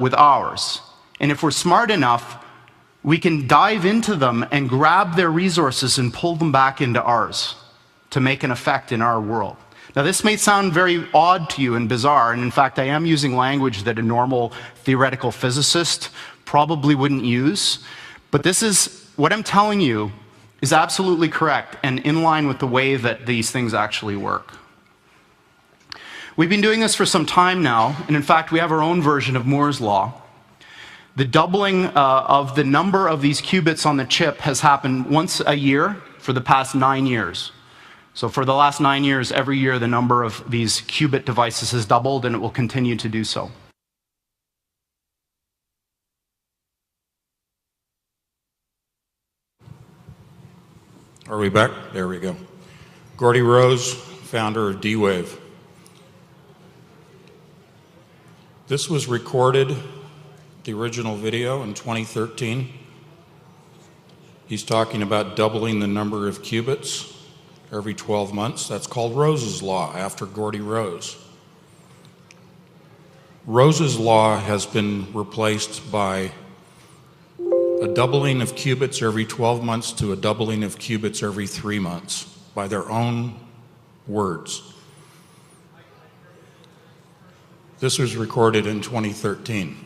with ours. And if we're smart enough, we can dive into them and grab their resources and pull them back into ours to make an effect in our world. Now, this may sound very odd to you and bizarre, and in fact, I am using language that a normal theoretical physicist probably wouldn't use, but this is, what I'm telling you is absolutely correct and in line with the way that these things actually work. We've been doing this for some time now, and in fact, we have our own version of Moore's Law. The doubling of the number of these qubits on the chip has happened once a year for the past 9 years. So for the last 9 years, every year, the number of these qubit devices has doubled, and it will continue to do so. Are we back? There we go. Geordie Rose, founder of D-Wave. This was recorded, the original video, in 2013. He's talking about doubling the number of qubits every 12 months. That's called Rose's Law, after Geordie Rose. Rose's Law has been replaced by a doubling of qubits every 12 months to a doubling of qubits every 3 months, by their own words. This was recorded in 2013.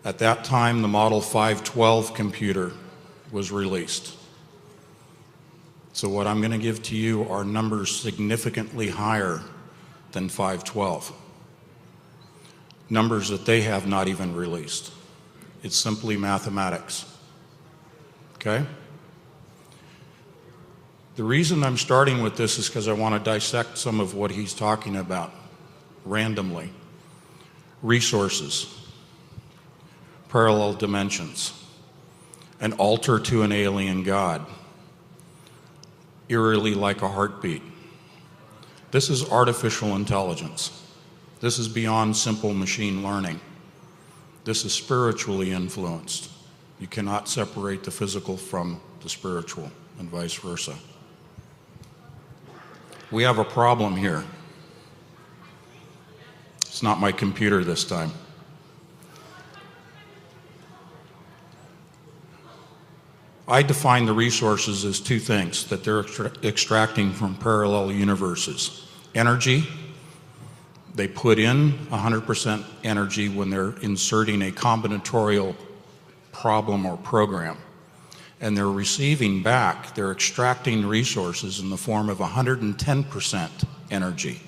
At that time, the Model 512 computer was released. So what I'm going to give to you are numbers significantly higher than 512. Numbers that they have not even released. It's simply mathematics. Okay? The reason I'm starting with this is because I want to dissect some of what he's talking about randomly. Resources, parallel dimensions, an altar to an alien god, eerily like a heartbeat. This is artificial intelligence. This is beyond simple machine learning. This is spiritually influenced. You cannot separate the physical from the spiritual, and vice versa. We have a problem here. It's not my computer this time. I define the resources as two things that they're extracting from parallel universes. Energy, they put in 100% energy when they're inserting a combinatorial problem or program. And they're receiving back, they're extracting resources in the form of 110% energy.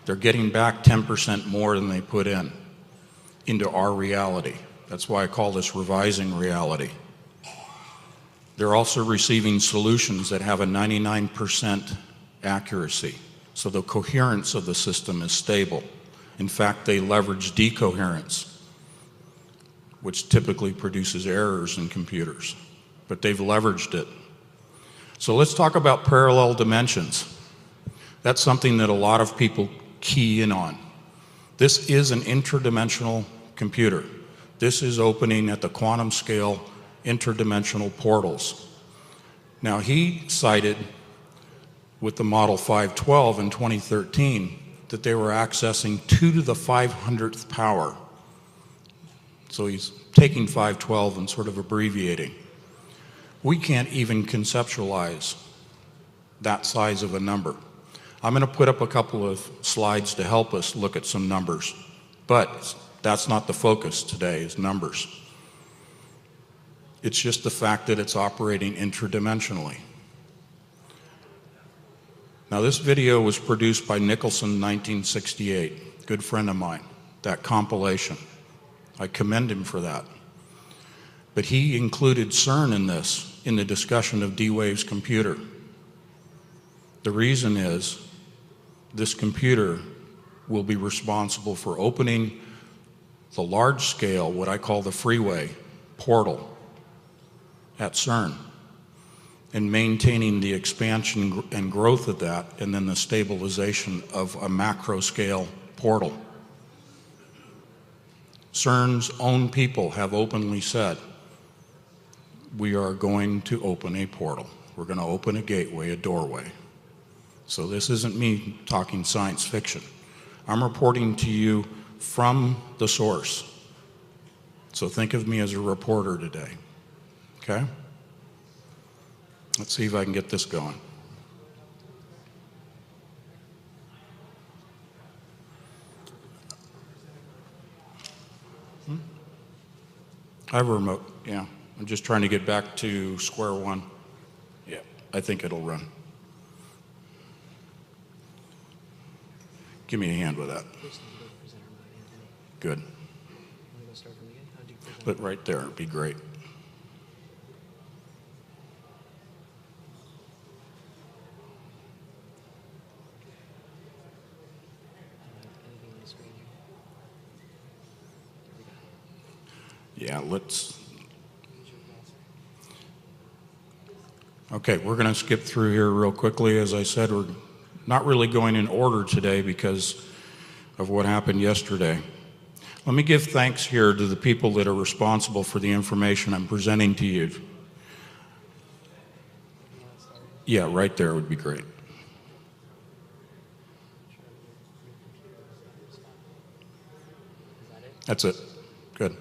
They're getting back 10% more than they put in into our reality. That's why I call this revising reality. They're also receiving solutions that have a 99% accuracy. So the coherence of the system is stable. In fact, they leverage decoherence, which typically produces errors in computers. But they've leveraged it. So let's talk about parallel dimensions. That's something that a lot of people key in on. This is an interdimensional computer. This is opening at the quantum scale interdimensional portals. Now, he cited with the Model 512 in 2013 that they were accessing 2 to the 500th power. So he's taking 512 and sort of abbreviating. We can't even conceptualize that size of a number. I'm going to put up a couple of slides to help us look at some numbers, but that's not the focus today, is numbers. It's just the fact that it's operating interdimensionally. Now, this video was produced by Nicholson in 1968, good friend of mine, that compilation. I commend him for that. But he included CERN in this, in the discussion of D-Wave's computer. The reason is this computer will be responsible for opening the large scale, what I call the freeway portal at CERN, and maintaining the expansion and growth of that, and then the stabilization of a macro scale portal. CERN's own people have openly said, we are going to open a portal. We're going to open a gateway, a doorway. So this isn't me talking science fiction. I'm reporting to you from the source. So think of me as a reporter today, okay? Let's see if I can get this going. I have a remote, yeah. I'm just trying to get back to square one. Yeah, I think it'll run. Give me a hand with that. Good. But right there would be great. Yeah, let's. Okay, we're going to skip through here real quickly. As I said, we're not really going in order today because of what happened yesterday. Let me give thanks here to the people that are responsible for the information I'm presenting to you. Yeah, right there would be great. That's it. Good.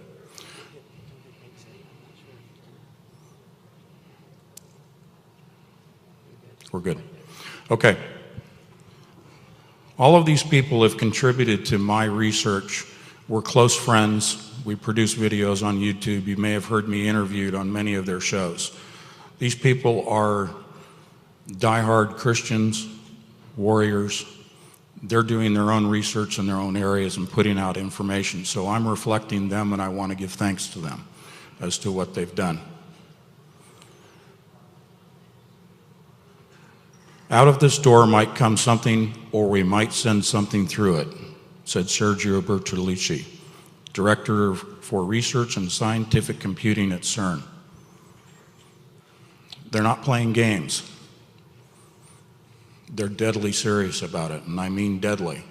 We're good. Okay. All of these people have contributed to my research. We're close friends. We produce videos on YouTube. You may have heard me interviewed on many of their shows. These people are diehard Christians, warriors. They're doing their own research in their own areas and putting out information. So I'm reflecting them, and I want to give thanks to them as to what they've done. Out of this door might come something, or we might send something through it, said Sergio Bertolucci, Director for Research and Scientific Computing at CERN. They're not playing games. They're deadly serious about it, and I mean deadly.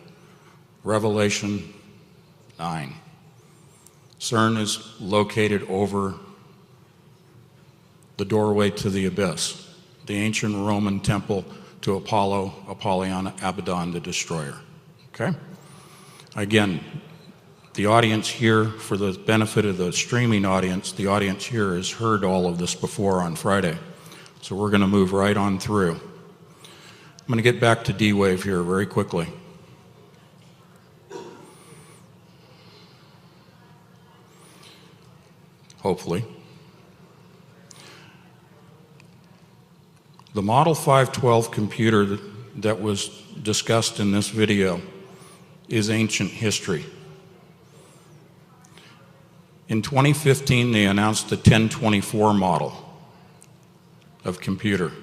Revelation 9. CERN is located over the doorway to the abyss, the ancient Roman temple to Apollo, Apollyon, Abaddon, the destroyer. Okay? Again, the audience here, for the benefit of the streaming audience, the audience here has heard all of this before on Friday. So we're going to move right on through. I'm going to get back to D-Wave here very quickly. Hopefully. The Model 512 computer that was discussed in this video is ancient history. In 2015, they announced the 1024 model of computer.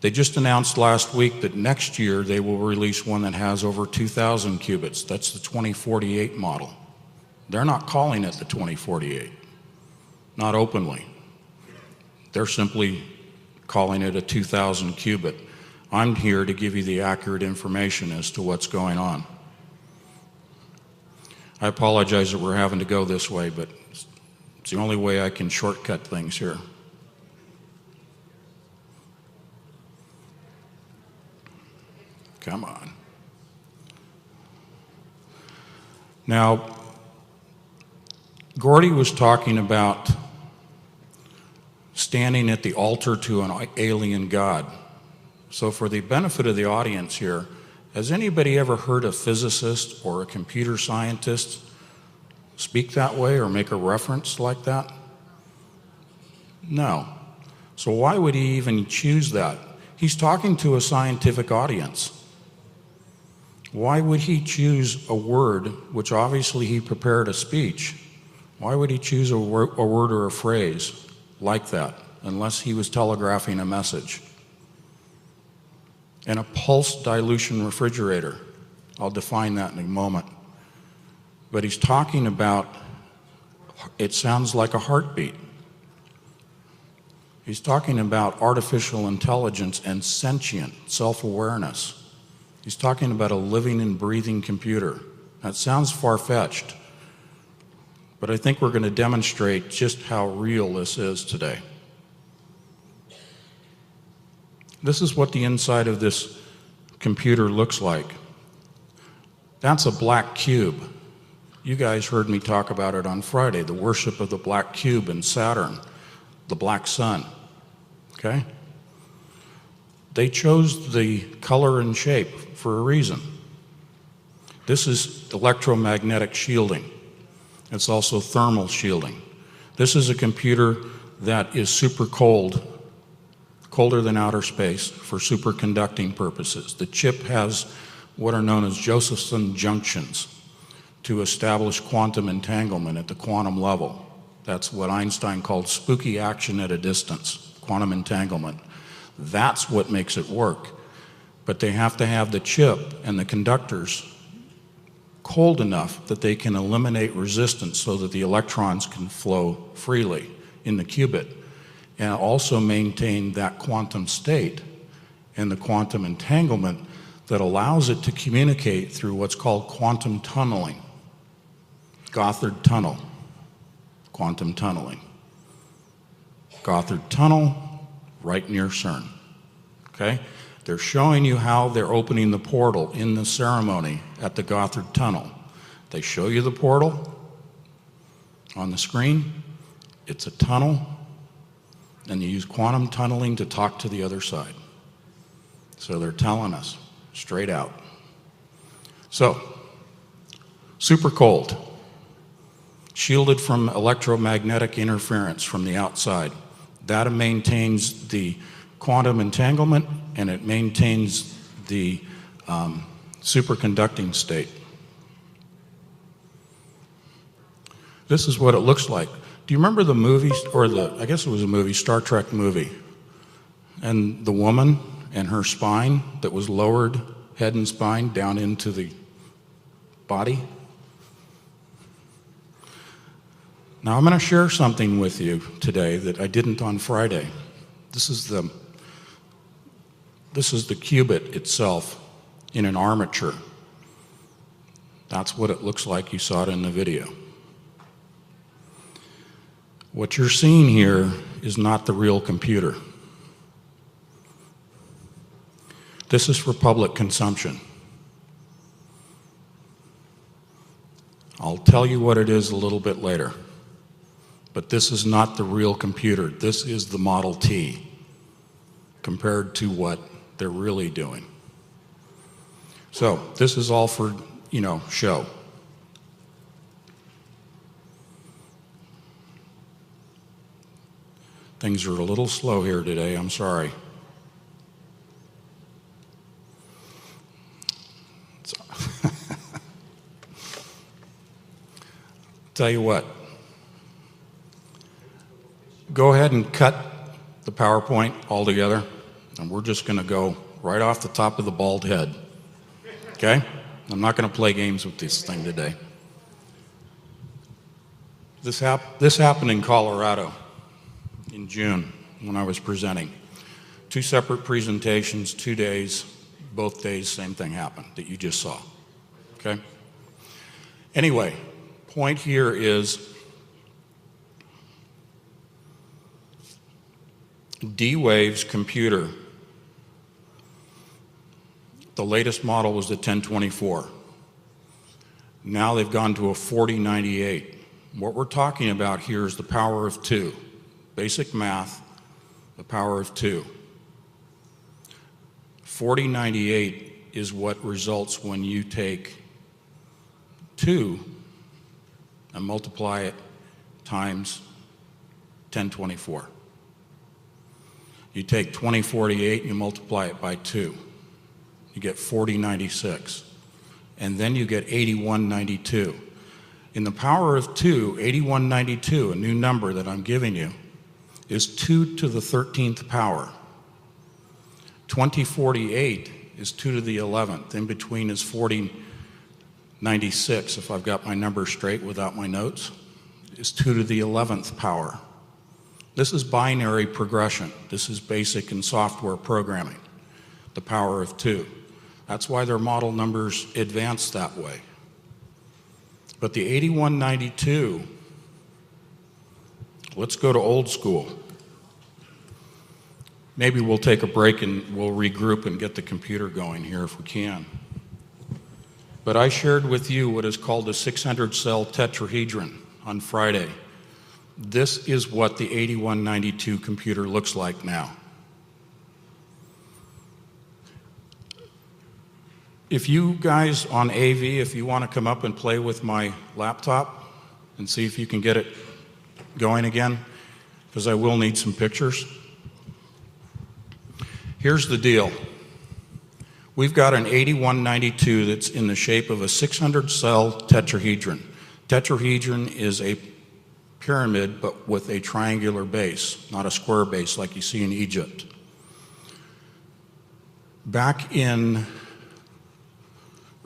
They just announced last week that next year they will release one that has over 2,000 qubits. That's the 2048 model. They're not calling it the 2048, not openly. They're simply calling it a 2,000 qubit. I'm here to give you the accurate information as to what's going on. I apologize that we're having to go this way, but it's the only way I can shortcut things here. Come on. Now, Geordie was talking about standing at the altar to an alien god. So for the benefit of the audience here, has anybody ever heard a physicist or a computer scientist speak that way or make a reference like that? No. So why would he even choose that? He's talking to a scientific audience. Why would he choose a word, which obviously he prepared a speech? Why would he choose a word or a phrase like that, unless he was telegraphing a message? And a pulse dilution refrigerator, I'll define that in a moment. But he's talking about, it sounds like a heartbeat. He's talking about artificial intelligence and sentient self-awareness. He's talking about a living and breathing computer. That sounds far-fetched, but I think we're going to demonstrate just how real this is today. This is what the inside of this computer looks like. That's a black cube. You guys heard me talk about it on Friday, the worship of the black cube and Saturn, the black sun, okay? They chose the color and shape for a reason. This is electromagnetic shielding. It's also thermal shielding. This is a computer that is super cold, colder than outer space for superconducting purposes. The chip has what are known as Josephson junctions to establish quantum entanglement at the quantum level. That's what Einstein called spooky action at a distance, quantum entanglement. That's what makes it work. But they have to have the chip and the conductors cold enough that they can eliminate resistance so that the electrons can flow freely in the qubit, and also maintain that quantum state and the quantum entanglement that allows it to communicate through what's called quantum tunneling. Gothard tunnel, quantum tunneling. Gothard tunnel, right near CERN, okay? They're showing you how they're opening the portal in the ceremony at the Gothard tunnel. They show you the portal on the screen. It's a tunnel, and you use quantum tunneling to talk to the other side. So they're telling us straight out. So, super cold, shielded from electromagnetic interference from the outside. That maintains the quantum entanglement, and it maintains the superconducting state. This is what it looks like. Do you remember the movie, or I guess it was a movie, Star Trek movie, and the woman and her spine that was lowered, head and spine, down into the body? Now I'm going to share something with you today that I didn't on Friday. This is the qubit itself in an armature. That's what it looks like. You saw it in the video. What you're seeing here is not the real computer. This is for public consumption. I'll tell you what it is a little bit later. But this is not the real computer. This is the Model T compared to what they're really doing. So this is all for, show. Things are a little slow here today, I'm sorry. Tell you what, go ahead and cut the PowerPoint altogether, and we're just going to go right off the top of the bald head, okay? I'm not going to play games with this thing today. This happened in Colorado in June when I was presenting. 2 separate presentations, 2 days, both days, same thing happened that you just saw, okay? Anyway, point here is D-Wave's computer, the latest model was the 1024. Now they've gone to a 4098. What we're talking about here is the power of 2. Basic math, the power of 2. 4098 is what results when you take 2 and multiply it times 1024. You take 2048 and you multiply it by 2. You get 4096. And then you get 8192. In the power of 2, 8192, a new number that I'm giving you, is 2 to the 13th power. 2048 is 2 to the 11th. In between is 4096, if I've got my numbers straight without my notes, is 2 to the 11th power. This is binary progression. This is basic in software programming, the power of 2. That's why their model numbers advance that way. But the 8192, let's go to old school. Maybe we'll take a break and we'll regroup and get the computer going here if we can. But I shared with you what is called a 600-cell tetrahedron on Friday. This is what the 8192 computer looks like now. If you guys on AV, if you want to come up and play with my laptop and see if you can get it going again, because I will need some pictures. Here's the deal. We've got an 8192 that's in the shape of a 600-cell tetrahedron. Tetrahedron is a pyramid, but with a triangular base, not a square base like you see in Egypt. Back in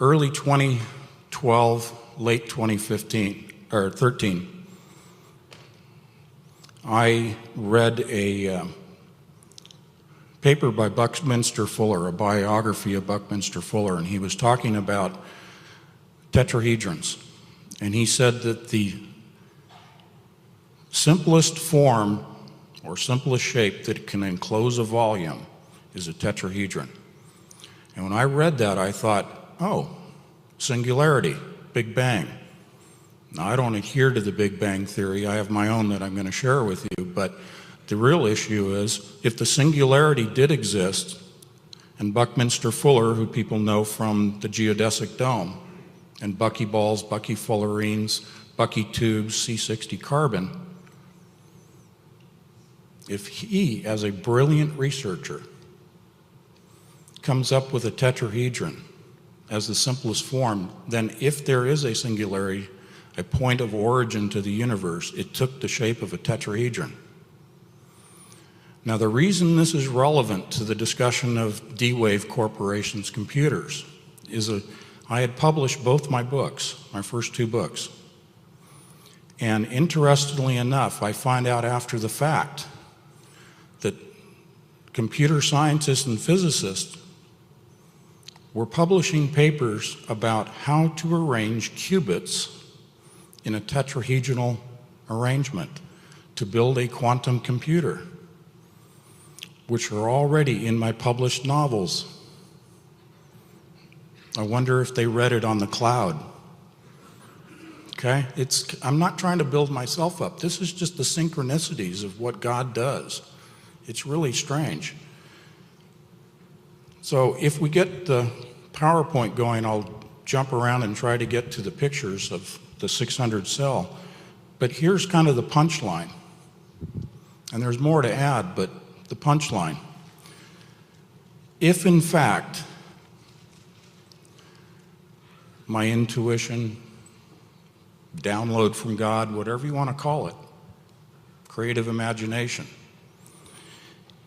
early 2012, late 2015, or 13, I read a paper by Buckminster Fuller, a biography of Buckminster Fuller, and he was talking about tetrahedrons. And he said that the simplest form or simplest shape that can enclose a volume is a tetrahedron. And when I read that, I thought, oh, singularity, Big Bang. Now, I don't adhere to the Big Bang theory. I have my own that I'm going to share with you, but the real issue is if the singularity did exist, and Buckminster Fuller, who people know from the geodesic dome, and buckyballs, buckyfullerenes, bucky tubes, C60 carbon, if he, as a brilliant researcher, comes up with a tetrahedron as the simplest form, then if there is a singularity, a point of origin to the universe, it took the shape of a tetrahedron. Now, the reason this is relevant to the discussion of D-Wave Corporation's computers is I had published both my books, my first two books. And interestingly enough, I find out after the fact that computer scientists and physicists were publishing papers about how to arrange qubits in a tetrahedral arrangement to build a quantum computer, which are already in my published novels. I wonder if they read it on the cloud. Okay? I'm not trying to build myself up. This is just the synchronicities of what God does. It's really strange. So if we get the PowerPoint going, I'll jump around and try to get to the pictures of the 600 cell. But here's kind of the punchline. And there's more to add, but the punchline. If in fact my intuition, download from God, whatever you want to call it, creative imagination,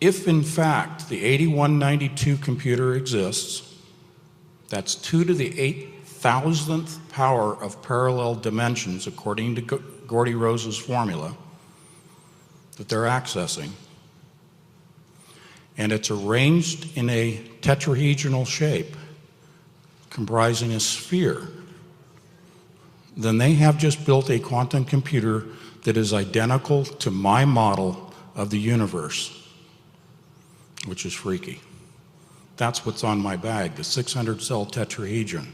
if in fact the 8192 computer exists, that's 2 to the 8,000th power of parallel dimensions according to Geordie Rose's formula that they're accessing, and it's arranged in a tetrahedral shape comprising a sphere, then they have just built a quantum computer that is identical to my model of the universe, which is freaky. That's what's on my bag, the 600-cell tetrahedron.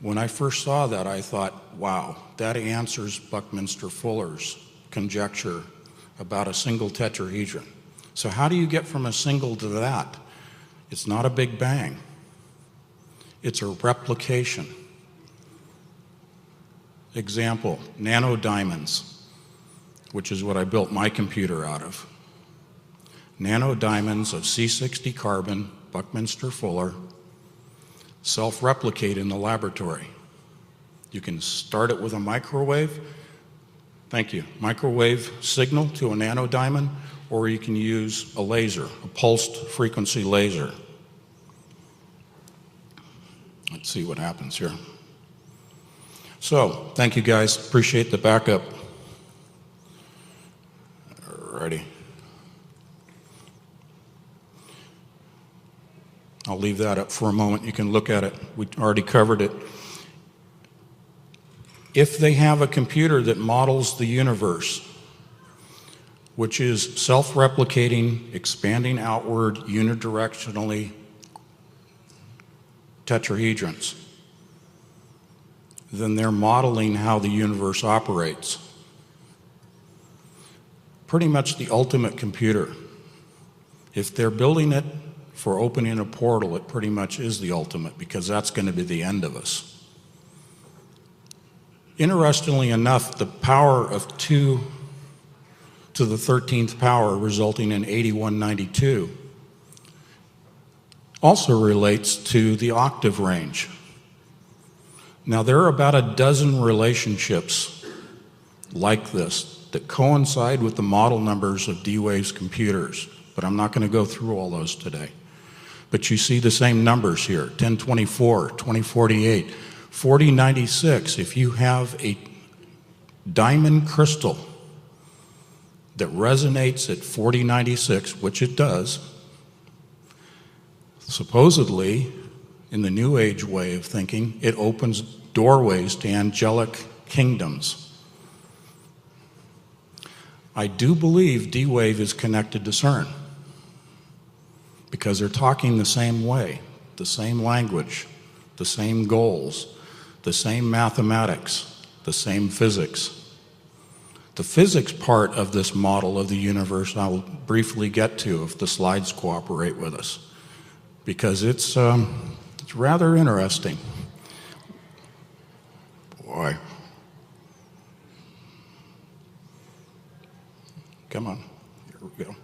When I first saw that, I thought, wow, that answers Buckminster Fuller's conjecture about a single tetrahedron. So how do you get from a single to that? It's not a Big Bang. It's a replication. Example, nanodiamonds, which is what I built my computer out of. Nanodiamonds of C60 carbon, Buckminster Fuller, self-replicate in the laboratory. You can start it with a microwave, thank you, microwave signal to a nanodiamond, or you can use a laser, a pulsed frequency laser. Let's see what happens here. So, thank you guys, appreciate the backup. Alrighty. I'll leave that up for a moment. You can look at it. We already covered it. If they have a computer that models the universe, which is self-replicating, expanding outward unidirectionally, tetrahedrons, then they're modeling how the universe operates. Pretty much the ultimate computer. If they're building it for opening a portal, it pretty much is the ultimate, because that's going to be the end of us. Interestingly enough, the power of 2 to the 13th power, resulting in 8192, also relates to the octave range. Now, there are about a dozen relationships like this that coincide with the model numbers of D-Wave's computers, but I'm not going to go through all those today. But you see the same numbers here: 1024, 2048, 4096. If you have a diamond crystal that resonates at 4096, which it does, supposedly, in the New Age way of thinking, it opens doorways to angelic kingdoms. I do believe D-Wave is connected to CERN, because they're talking the same way, the same language, the same goals, the same mathematics, the same physics. The physics part of this model of the universe I'll briefly get to if the slides cooperate with us, because it's rather interesting. Boy. Come on. Here we go.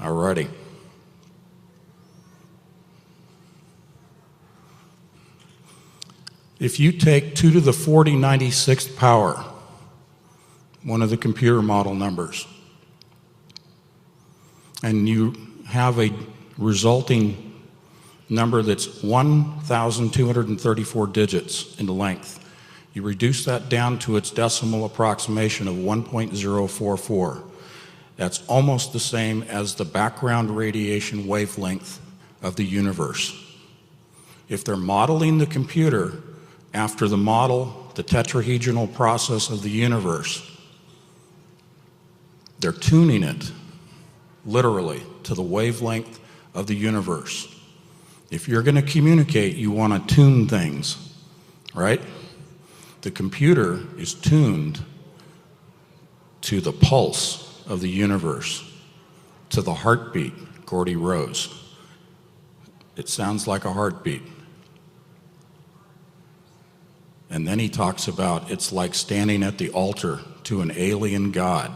All righty. If you take 2 to the 4096th power, one of the computer model numbers, and you have a resulting number that's 1,234 digits in length, you reduce that down to its decimal approximation of 1.044. That's almost the same as the background radiation wavelength of the universe. If they're modeling the computer after the model, the tetrahedral process of the universe, they're tuning it literally to the wavelength of the universe. If you're going to communicate, you want to tune things, right? The computer is tuned to the pulse of the universe, to the heartbeat, Geordie Rose. It sounds like a heartbeat. And then he talks about it's like standing at the altar to an alien god.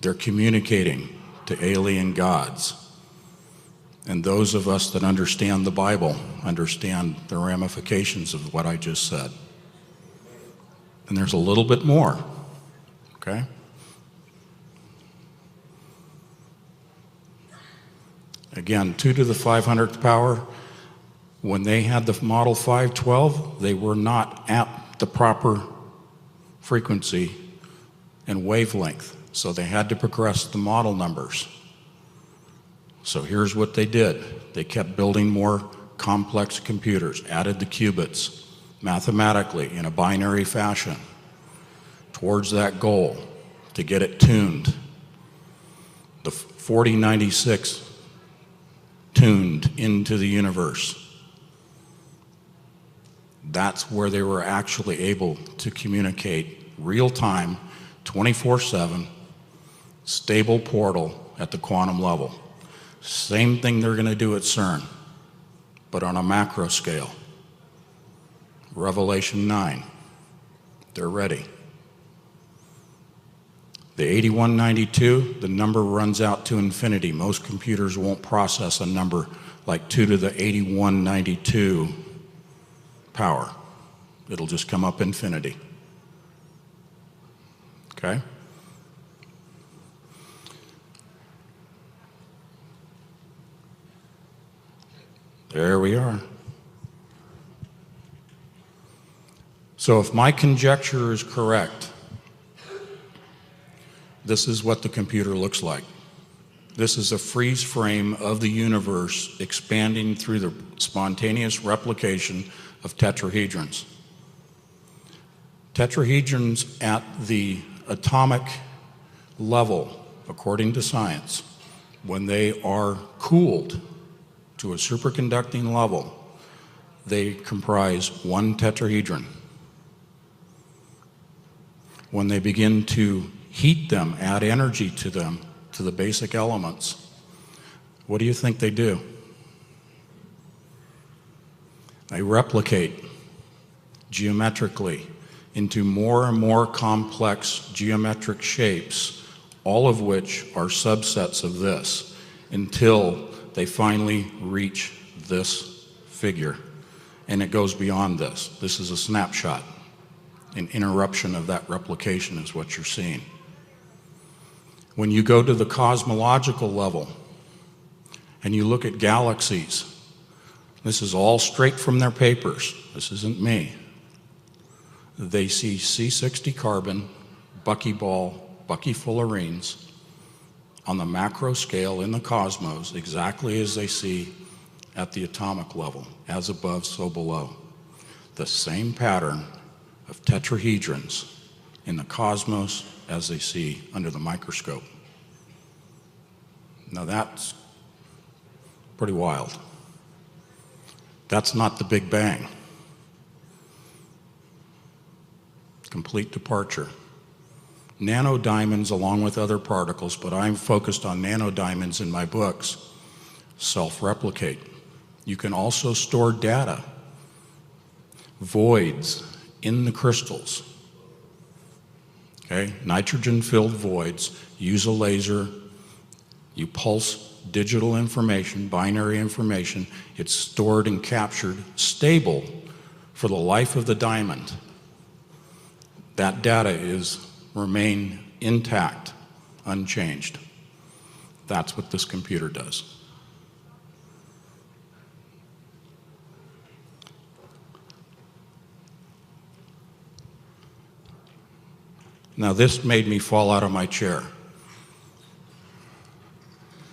They're communicating to alien gods. And those of us that understand the Bible understand the ramifications of what I just said. And there's a little bit more, okay? Again, 2 to the 500th power. When they had the Model 512, they were not at the proper frequency and wavelength, so they had to progress the model numbers. So here's what they did. They kept building more complex computers, added the qubits mathematically in a binary fashion towards that goal to get it tuned. The 4096 tuned into the universe. That's where they were actually able to communicate real-time, 24/7, stable portal at the quantum level. Same thing they're going to do at CERN, but on a macro scale. Revelation 9, they're ready. The 8192, the number runs out to infinity. Most computers won't process a number like 2 to the 8192 power. It'll just come up infinity. Okay? There we are. So if my conjecture is correct, this is what the computer looks like. This is a freeze frame of the universe expanding through the spontaneous replication of tetrahedrons. Tetrahedrons at the atomic level, according to science, when they are cooled to a superconducting level, they comprise one tetrahedron. When they begin to heat them, add energy to them, to the basic elements, what do you think they do? They replicate geometrically into more and more complex geometric shapes, all of which are subsets of this, until they finally reach this figure. And it goes beyond this. This is a snapshot. An interruption of that replication is what you're seeing. When you go to the cosmological level and you look at galaxies, this is all straight from their papers. This isn't me. They see C60 carbon, buckyball, buckyfullerenes on the macro scale in the cosmos, exactly as they see at the atomic level, as above, so below. The same pattern of tetrahedrons in the cosmos as they see under the microscope. Now that's pretty wild. That's not the Big Bang. Complete departure. Nanodiamonds, along with other particles, but I'm focused on nanodiamonds in my books, self-replicate. You can also store data, voids in the crystals. Okay, nitrogen-filled voids. Use a laser. You pulse digital information, binary information. It's stored and captured, stable for the life of the diamond. That data remain intact, unchanged. That's what this computer does. Now this made me fall out of my chair.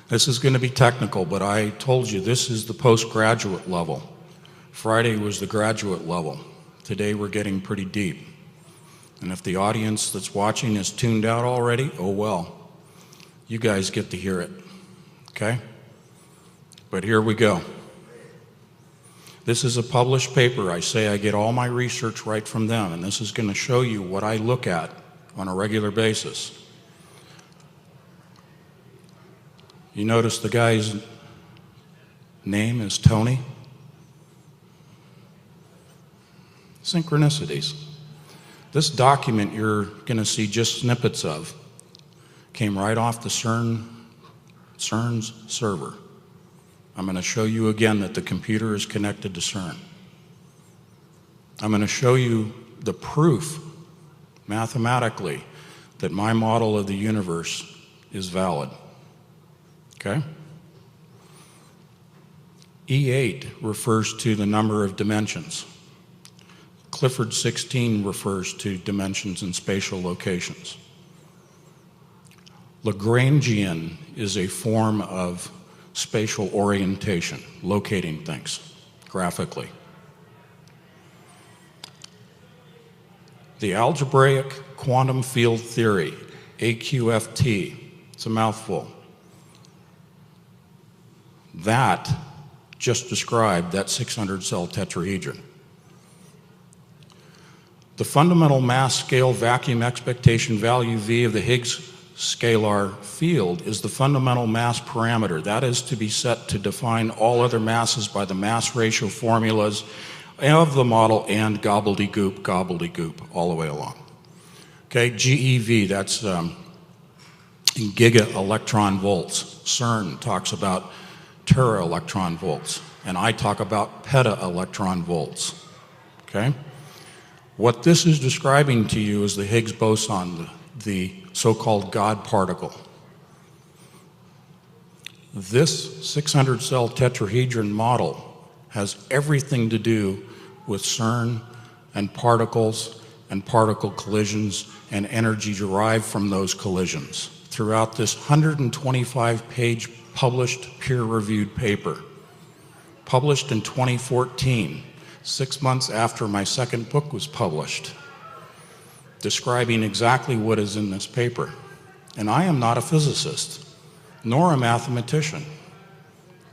This is going to be technical, but I told you this is the postgraduate level. Friday was the graduate level. Today we're getting pretty deep. And if the audience that's watching is tuned out already, oh well. You guys get to hear it, okay? But here we go. This is a published paper. I say I get all my research right from them, and this is going to show you what I look at on a regular basis. You notice the guy's name is Tony? Synchronicities. This document you're going to see just snippets of came right off the CERN's server. I'm going to show you again that the computer is connected to CERN. I'm going to show you the proof mathematically that my model of the universe is valid. Okay? E8 refers to the number of dimensions. Clifford 16 refers to dimensions and spatial locations. Lagrangian is a form of spatial orientation, locating things graphically. The algebraic quantum field theory, AQFT, it's a mouthful. That just described that 600-cell tetrahedron. The fundamental mass scale vacuum expectation value V of the Higgs scalar field is the fundamental mass parameter. That is to be set to define all other masses by the mass ratio formulas of the model and gobbledygook, all the way along. Okay, GeV, that's in giga electron volts. CERN talks about tera electron volts, and I talk about peta electron volts. Okay? What this is describing to you is the Higgs boson, the so-called God particle. This 600-cell tetrahedron model has everything to do with CERN and particles and particle collisions and energy derived from those collisions throughout this 125-page published peer-reviewed paper, published in 2014. 6 months after my second book was published, describing exactly what is in this paper. And I am not a physicist, nor a mathematician,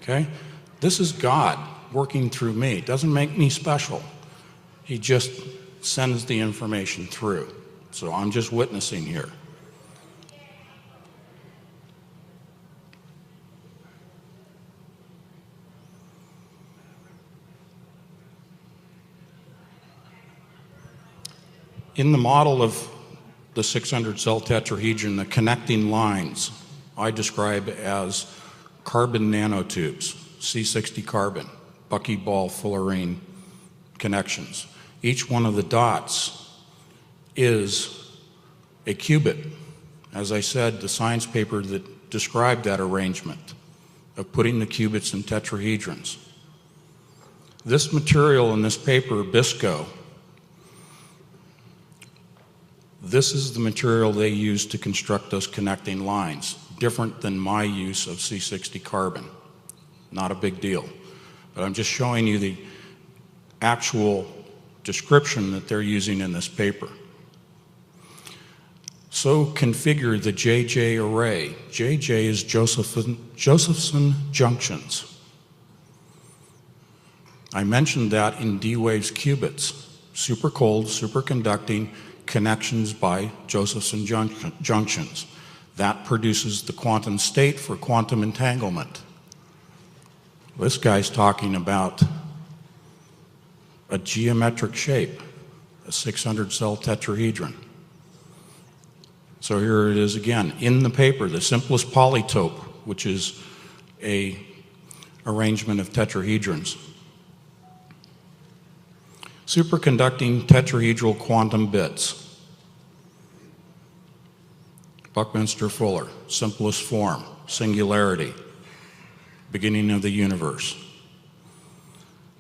okay? This is God working through me. It doesn't make me special. He just sends the information through. So I'm just witnessing here. In the model of the 600-cell tetrahedron, the connecting lines I describe as carbon nanotubes, C60 carbon, buckyball fullerene connections. Each one of the dots is a qubit. As I said, the science paper that described that arrangement of putting the qubits in tetrahedrons. This material in this paper, Bisco, this is the material they use to construct those connecting lines, different than my use of C60 carbon. Not a big deal. But I'm just showing you the actual description that they're using in this paper. So configure the JJ array. JJ is Josephson junctions. I mentioned that in D-Wave's qubits, super cold, superconducting connections by Josephson junctions. That produces the quantum state for quantum entanglement. This guy's talking about a geometric shape, a 600-cell tetrahedron. So here it is again, in the paper, the simplest polytope, which is a arrangement of tetrahedrons. Superconducting tetrahedral quantum bits. Buckminster-Fuller, simplest form, singularity, beginning of the universe.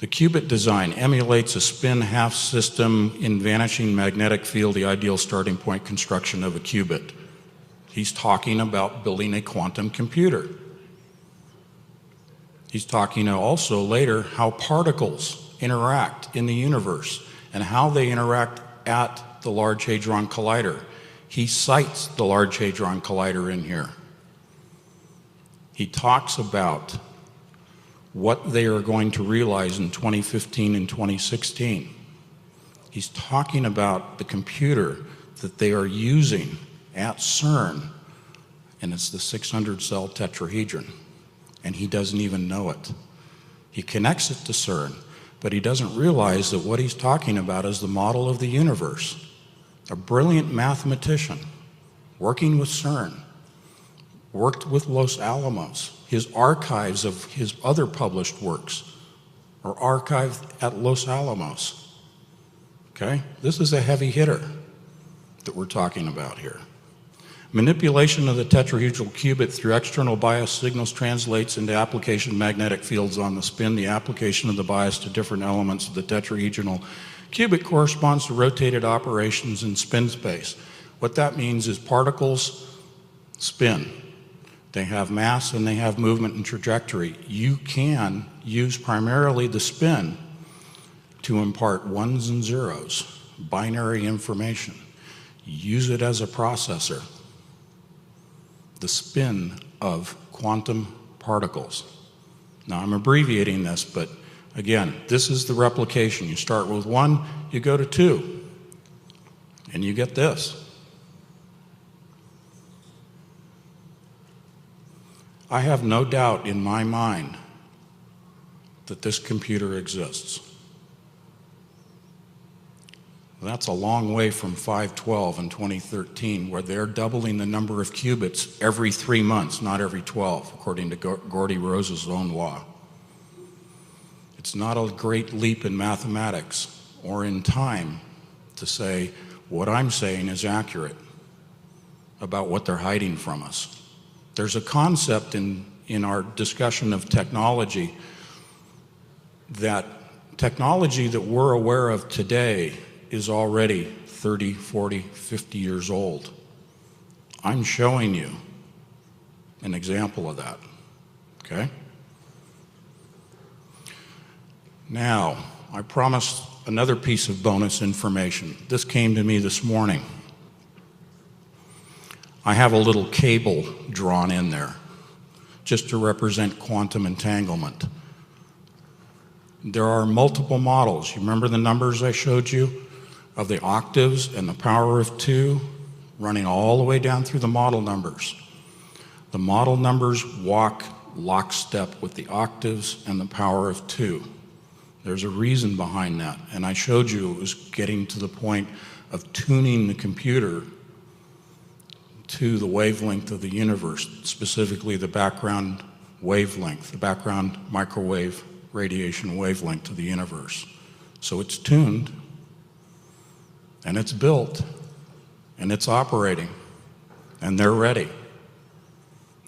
The qubit design emulates a spin half system in vanishing magnetic field, the ideal starting point construction of a qubit. He's talking about building a quantum computer. He's talking also later how particles interact in the universe and how they interact at the Large Hadron Collider. He cites the Large Hadron Collider in here. He talks about what they are going to realize in 2015 and 2016. He's talking about the computer that they are using at CERN, and it's the 600-cell tetrahedron, and he doesn't even know it. He connects it to CERN, but he doesn't realize that what he's talking about is the model of the universe. A brilliant mathematician working with CERN, worked with Los Alamos. His archives of his other published works are archived at Los Alamos. Okay? This is a heavy hitter that we're talking about here. Manipulation of the tetrahedral qubit through external bias signals translates into application magnetic fields on the spin. The application of the bias to different elements of the tetrahedral qubit corresponds to rotated operations in spin space. What that means is particles spin. They have mass and they have movement and trajectory. You can use primarily the spin to impart ones and zeros, binary information. Use it as a processor. The spin of quantum particles. Now I'm abbreviating this, but again, this is the replication. You start with 1, you go to 2, and you get this. I have no doubt in my mind that this computer exists. That's a long way from 512 in 2013, where they're doubling the number of qubits every 3 months, not every 12, according to Geordie Rose's own law. It's not a great leap in mathematics or in time to say what I'm saying is accurate about what they're hiding from us. There's a concept in our discussion of technology that we're aware of today is already 30, 40, 50 years old. I'm showing you an example of that, okay? Now, I promised another piece of bonus information. This came to me this morning. I have a little cable drawn in there just to represent quantum entanglement. There are multiple models. You remember the numbers I showed you of the octaves and the power of 2 running all the way down through the model numbers. The model numbers walk lockstep with the octaves and the power of 2. There's a reason behind that, and I showed you it was getting to the point of tuning the computer to the wavelength of the universe, specifically the background wavelength, the background microwave radiation wavelength of the universe. So it's tuned, and it's built, and it's operating, and they're ready.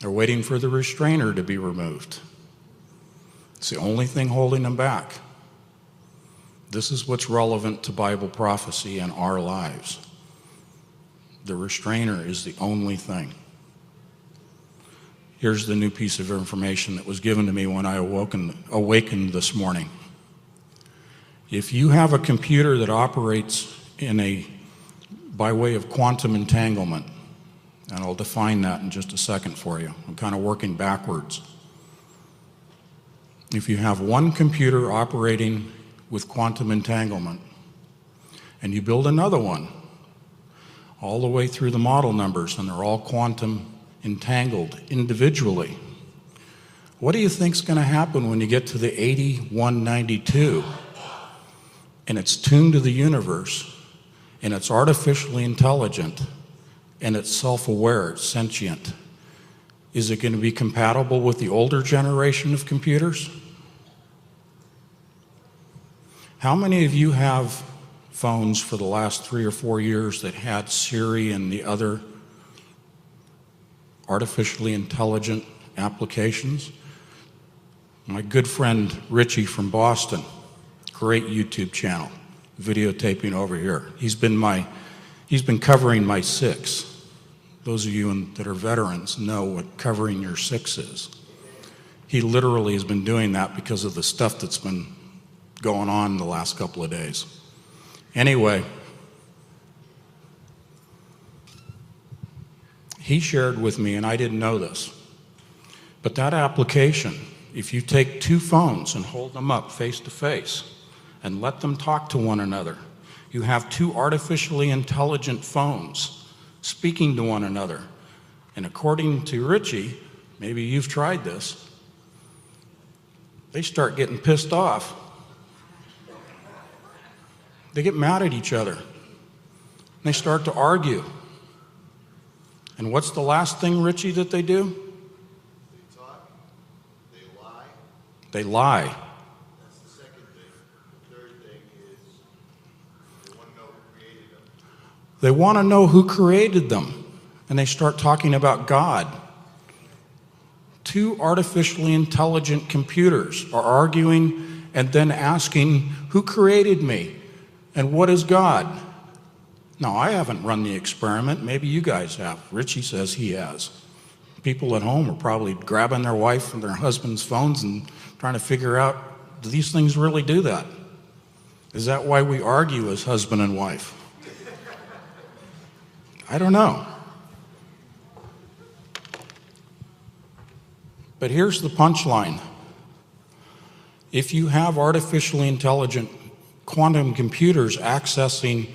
They're waiting for the restrainer to be removed. It's the only thing holding them back. This is what's relevant to Bible prophecy and our lives. The restrainer is the only thing. Here's the new piece of information that was given to me when I awakened this morning. If you have a computer that operates by way of quantum entanglement, and I'll define that in just a second for you. I'm kind of working backwards. If you have one computer operating with quantum entanglement, and you build another one all the way through the model numbers, and they're all quantum entangled individually, what do you think's going to happen when you get to the 8192 and it's tuned to the universe and it's artificially intelligent and it's self-aware, it's sentient? Is it going to be compatible with the older generation of computers? How many of you have phones for the last 3 or 4 years that had Siri and the other artificially intelligent applications? My good friend Richie from Boston, great YouTube channel, videotaping over here. He's been covering my 6. Those of you that are veterans know what covering your 6 is. He literally has been doing that because of the stuff that's been going on the last couple of days. Anyway, he shared with me, and I didn't know this, but that application, if you take 2 phones and hold them up face to face and let them talk to one another, you have 2 artificially intelligent phones speaking to one another. And according to Richie, maybe you've tried this, they start getting pissed off. They get mad at each other. They start to argue. And what's the last thing, Richie, that they do? They talk, they lie. They lie. That's the second thing. The third thing is they want to know who created them. They want to know who created them. And they start talking about God. 2 artificially intelligent computers are arguing and then asking, who created me? And what is God? Now, I haven't run the experiment. Maybe you guys have. Richie says he has. People at home are probably grabbing their wife and their husband's phones and trying to figure out, do these things really do that? Is that why we argue as husband and wife? I don't know. But here's the punchline. If you have artificially intelligent quantum computers accessing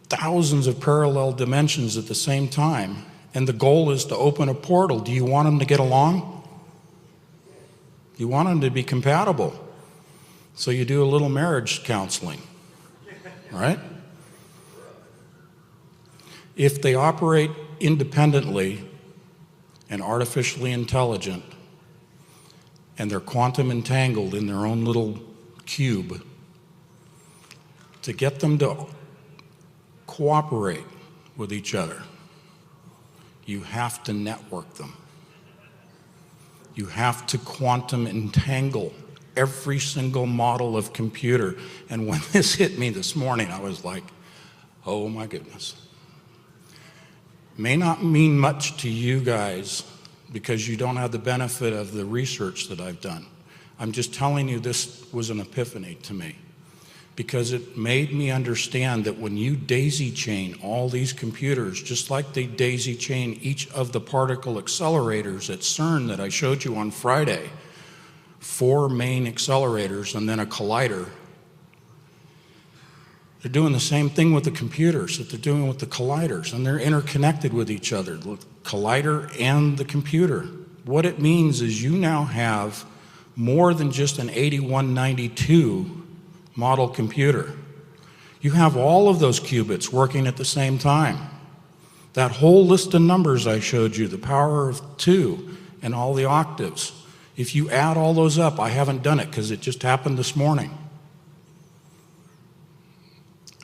thousands of parallel dimensions at the same time, and the goal is to open a portal, do you want them to get along? You want them to be compatible. So you do a little marriage counseling, right? If they operate independently and artificially intelligent, and they're quantum entangled in their own little cube, to get them to cooperate with each other, you have to network them. You have to quantum entangle every single model of computer. And when this hit me this morning, I was like, oh my goodness. May not mean much to you guys because you don't have the benefit of the research that I've done. I'm just telling you this was an epiphany to me, because it made me understand that when you daisy chain all these computers, just like they daisy chain each of the particle accelerators at CERN that I showed you on Friday, 4 main accelerators and then a collider. They're doing the same thing with the computers that they're doing with the colliders, and they're interconnected with each other, the collider and the computer. What it means is you now have more than just an 8192 model computer. You have all of those qubits working at the same time. That whole list of numbers I showed you, the power of 2 and all the octaves, if you add all those up, I haven't done it because it just happened this morning.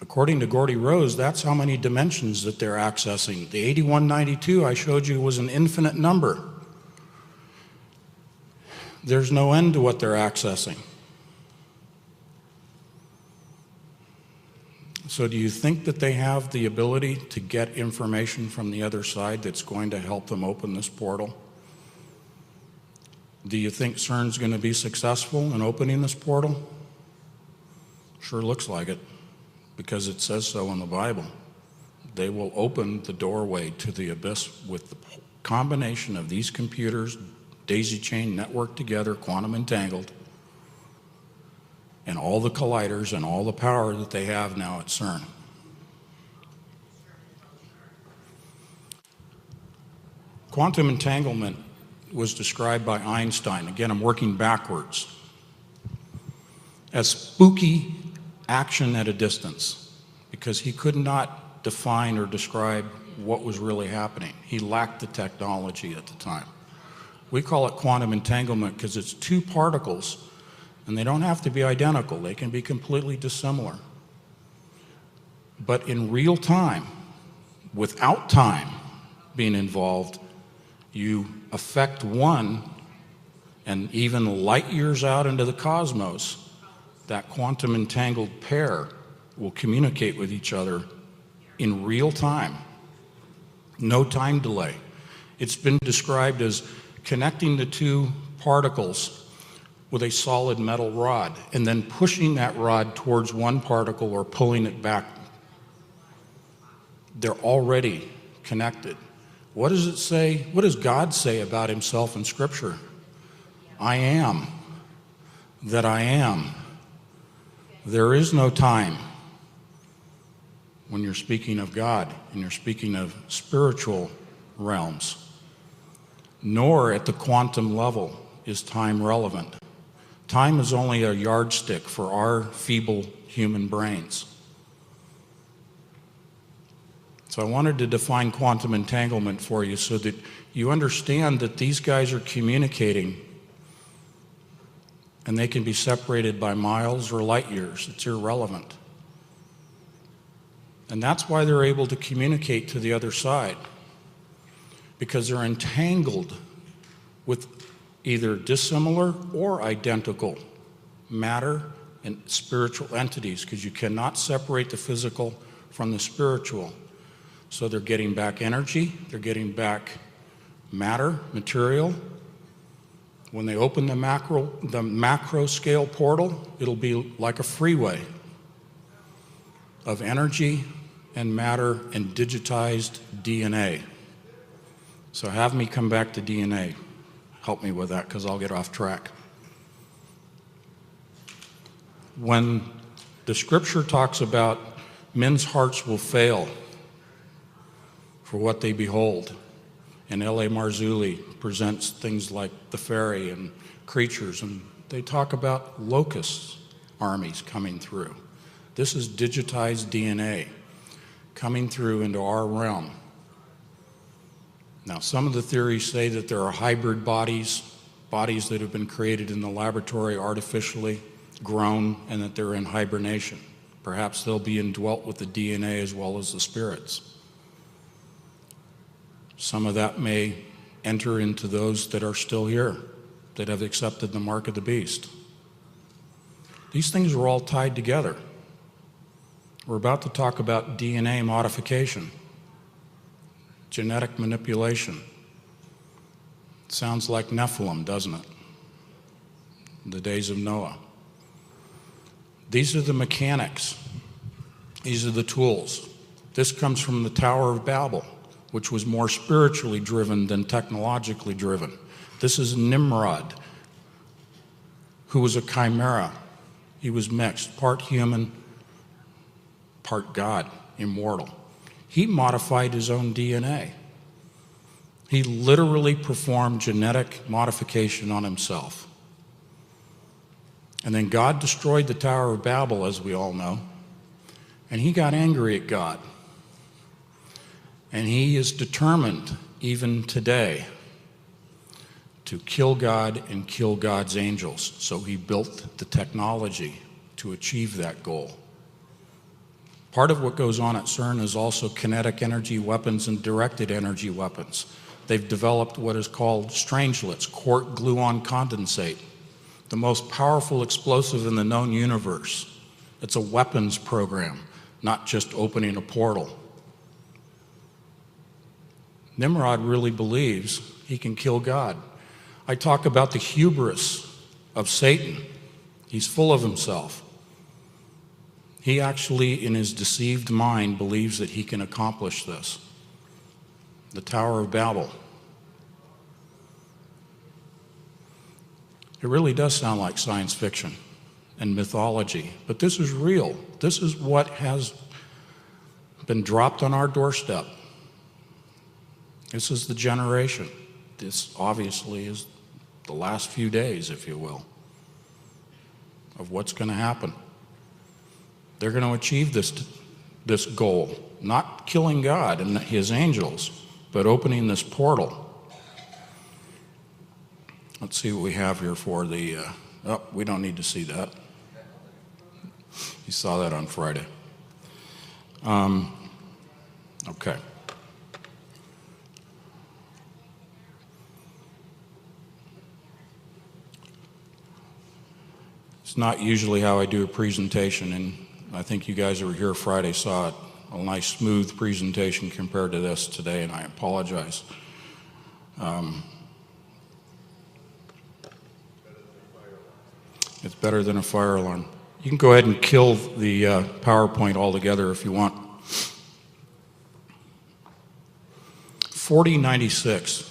According to Geordie Rose, that's how many dimensions that they're accessing. The 8192 I showed you was an infinite number. There's no end to what they're accessing. So do you think that they have the ability to get information from the other side that's going to help them open this portal? Do you think CERN's going to be successful in opening this portal? Sure looks like it, because it says so in the Bible. They will open the doorway to the abyss with the combination of these computers, daisy chain networked together, quantum entangled, and all the colliders and all the power that they have now at CERN. Quantum entanglement was described by Einstein, again I'm working backwards, as spooky action at a distance, because he could not define or describe what was really happening. He lacked the technology at the time. We call it quantum entanglement because it's 2 particles, and they don't have to be identical. They can be completely dissimilar. But in real time, without time being involved, you affect one, and even light years out into the cosmos, that quantum entangled pair will communicate with each other in real time. No time delay. It's been described as connecting the 2 particles with a solid metal rod and then pushing that rod towards one particle or pulling it back. They're already connected. What does it say? What does God say about himself in Scripture? I am that I am. There is no time when you're speaking of God and you're speaking of spiritual realms. Nor at the quantum level is time relevant. Time is only a yardstick for our feeble human brains. So I wanted to define quantum entanglement for you so that you understand that these guys are communicating and they can be separated by miles or light years. It's irrelevant. And that's why they're able to communicate to the other side, because they're entangled with either dissimilar or identical matter and spiritual entities, because you cannot separate the physical from the spiritual. So they're getting back energy, they're getting back matter, material. When they open the macro scale portal, it'll be like a freeway of energy and matter and digitized DNA. So have me come back to DNA. Help me with that, because I'll get off track. When the Scripture talks about men's hearts will fail for what they behold, and L.A. Marzulli presents things like the fairy and creatures, and they talk about locust armies coming through. This is digitized DNA coming through into our realm. Now, some of the theories say that there are hybrid bodies that have been created in the laboratory artificially grown, and that they're in hibernation. Perhaps they'll be indwelt with the DNA as well as the spirits. Some of that may enter into those that are still here, that have accepted the mark of the beast. These things are all tied together. We're about to talk about DNA modification, genetic manipulation. It sounds like Nephilim, doesn't it? The days of Noah. These are the mechanics. These are the tools. This comes from the Tower of Babel, which was more spiritually driven than technologically driven. This is Nimrod who was a chimera. He was mixed, part human, part God, immortal. He modified his own DNA. He literally performed genetic modification on himself. And then God destroyed the Tower of Babel, as we all know, and he got angry at God. And he is determined, even today, to kill God and kill God's angels. So he built the technology to achieve that goal. Part of what goes on at CERN is also kinetic energy weapons and directed energy weapons. They've developed what is called strangelets, quark gluon condensate, the most powerful explosive in the known universe. It's a weapons program, not just opening a portal. Nimrod really believes he can kill God. I talk about the hubris of Satan. He's full of himself. He actually, in his deceived mind, believes that he can accomplish this. The Tower of Babel. It really does sound like science fiction and mythology, but this is real. This is what has been dropped on our doorstep. This is the generation. This obviously is the last few days, if you will, of what's going to happen. They're going to achieve this goal, not killing God and his angels, but opening this portal. Let's see what we have here for the, oh, we don't need to see that. You saw that on Friday. Okay. It's not usually how I do a presentation, and I think you guys who were here Friday saw it. A nice smooth presentation compared to this today, and I apologize. It's better than a fire alarm. You can go ahead and kill the PowerPoint altogether if you want. 4096,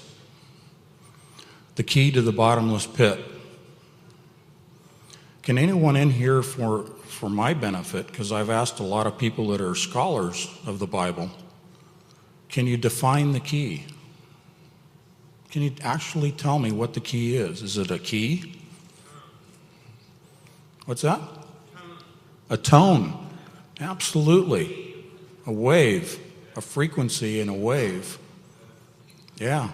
the key to the bottomless pit. Can anyone in here, for my benefit, because I've asked a lot of people that are scholars of the Bible, can you define the key? Can you actually tell me what the key is? Is it a key? What's that? A tone. Absolutely. A wave, a frequency and a wave. Yeah.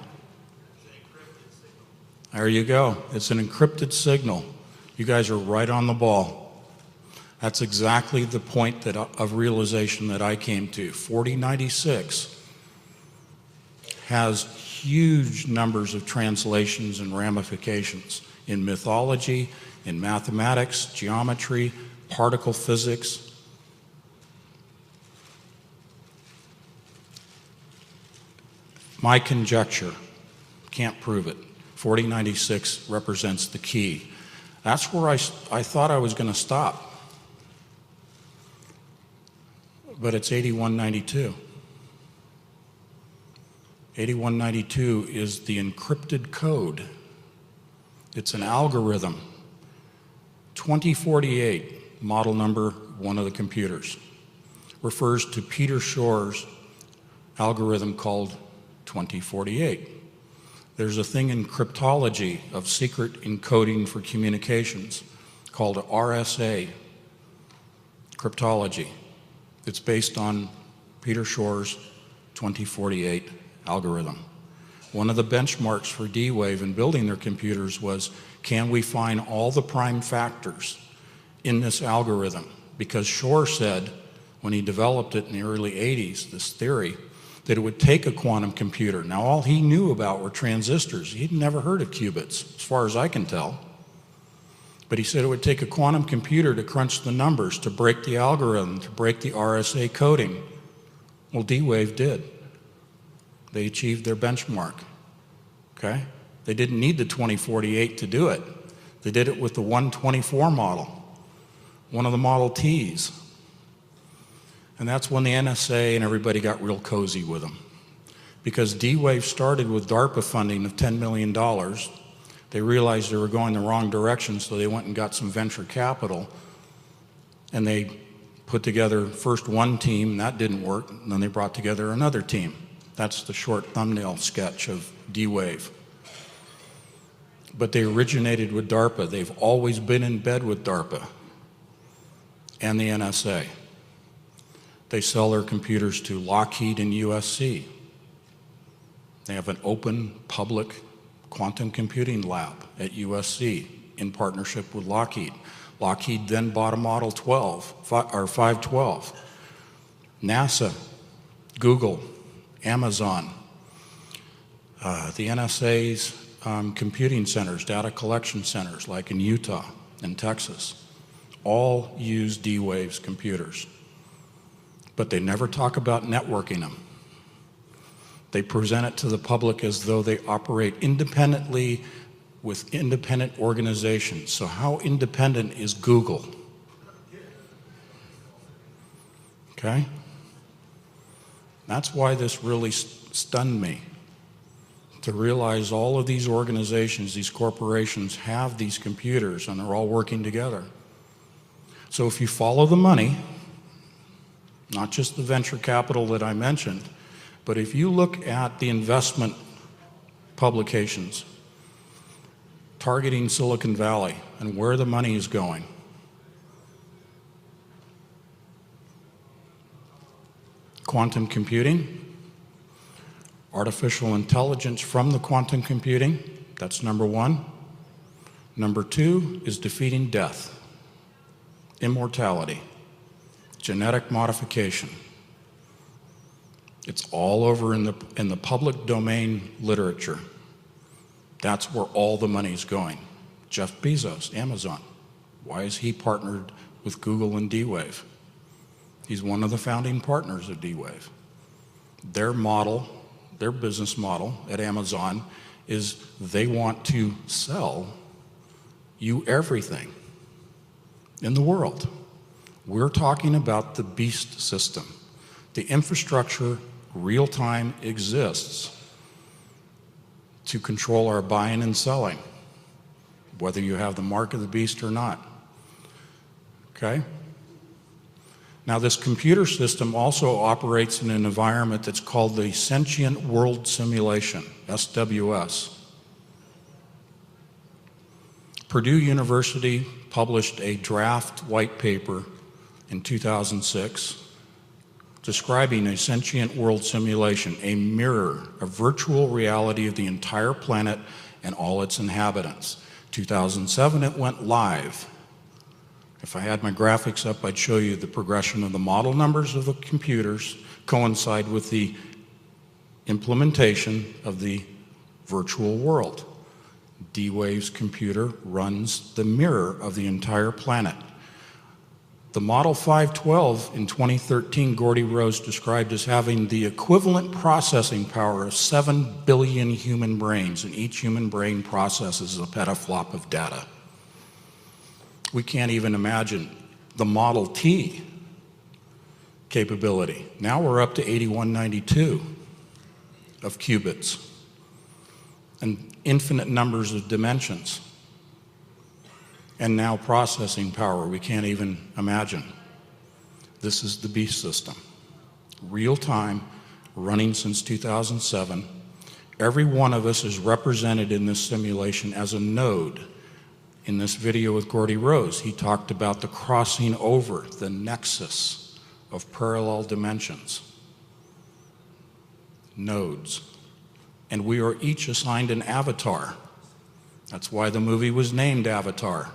There you go. It's an encrypted signal. You guys are right on the ball. That's exactly the point of realization that I came to. 4096 has huge numbers of translations and ramifications in mythology, in mathematics, geometry, particle physics. My conjecture, can't prove it. 4096 represents the key. That's where I thought I was going to stop. But it's 8192. 8192 is the encrypted code. It's an algorithm. 2048, model number one of the computers, refers to Peter Shor's algorithm called 2048. There's a thing in cryptology of secret encoding for communications called RSA cryptology. It's based on Peter Shor's 2048 algorithm. One of the benchmarks for D-Wave in building their computers was, can we find all the prime factors in this algorithm? Because Shor said, when he developed it in the early 80s, this theory, that it would take a quantum computer. Now, all he knew about were transistors. He'd never heard of qubits, as far as I can tell. But he said it would take a quantum computer to crunch the numbers, to break the algorithm, to break the RSA coding. Well, D-Wave did. They achieved their benchmark, okay? They didn't need the 2048 to do it. They did it with the 124 model, one of the Model Ts. And that's when the NSA and everybody got real cozy with them. Because D-Wave started with DARPA funding of $10 million. They realized they were going the wrong direction, so they went and got some venture capital, and they put together first one team, that didn't work, and then they brought together another team. That's the short thumbnail sketch of D-Wave. But they originated with DARPA. They've always been in bed with DARPA and the NSA. They sell their computers to Lockheed and USC. They have an open, public quantum computing lab at USC in partnership with Lockheed. Lockheed then bought a Model 12, or 512. NASA, Google, Amazon, the NSA's computing centers, data collection centers, like in Utah and Texas, all use D-Wave's computers. But they never talk about networking them. They present it to the public as though they operate independently with independent organizations. So how independent is Google? Okay? That's why this really stunned me, to realize all of these organizations, these corporations have these computers and they're all working together. So if you follow the money, not just the venture capital that I mentioned, but if you look at the investment publications targeting Silicon Valley and where the money is going, quantum computing, artificial intelligence from the quantum computing, that's number one. Number two is defeating death, immortality, genetic modification. It's all over in the public domain literature. That's where all the money's going. Jeff Bezos, Amazon. Why is he partnered with Google and D-Wave? He's one of the founding partners of D-Wave. Their model, their business model at Amazon is they want to sell you everything in the world. We're talking about the beast system. The infrastructure real-time exists to control our buying and selling, whether you have the mark of the beast or not. Okay? Now, this computer system also operates in an environment that's called the Sentient World Simulation, SWS. Purdue University published a draft white paper in 2006 describing a sentient world simulation, a mirror, a virtual reality of the entire planet and all its inhabitants. 2007, it went live. If I had my graphics up, I'd show you the progression of the model numbers of the computers coincide with the implementation of the virtual world. D-Wave's computer runs the mirror of the entire planet. The Model 512 in 2013, Geordie Rose described as having the equivalent processing power of 7 billion human brains, and each human brain processes a petaflop of data. We can't even imagine the Model T capability. Now we're up to 8192 of qubits and infinite numbers of dimensions. And now processing power we can't even imagine. This is the beast system. Real time, running since 2007. Every one of us is represented in this simulation as a node. In this video with Geordie Rose, he talked about the crossing over, the nexus of parallel dimensions. Nodes. And we are each assigned an avatar. That's why the movie was named Avatar.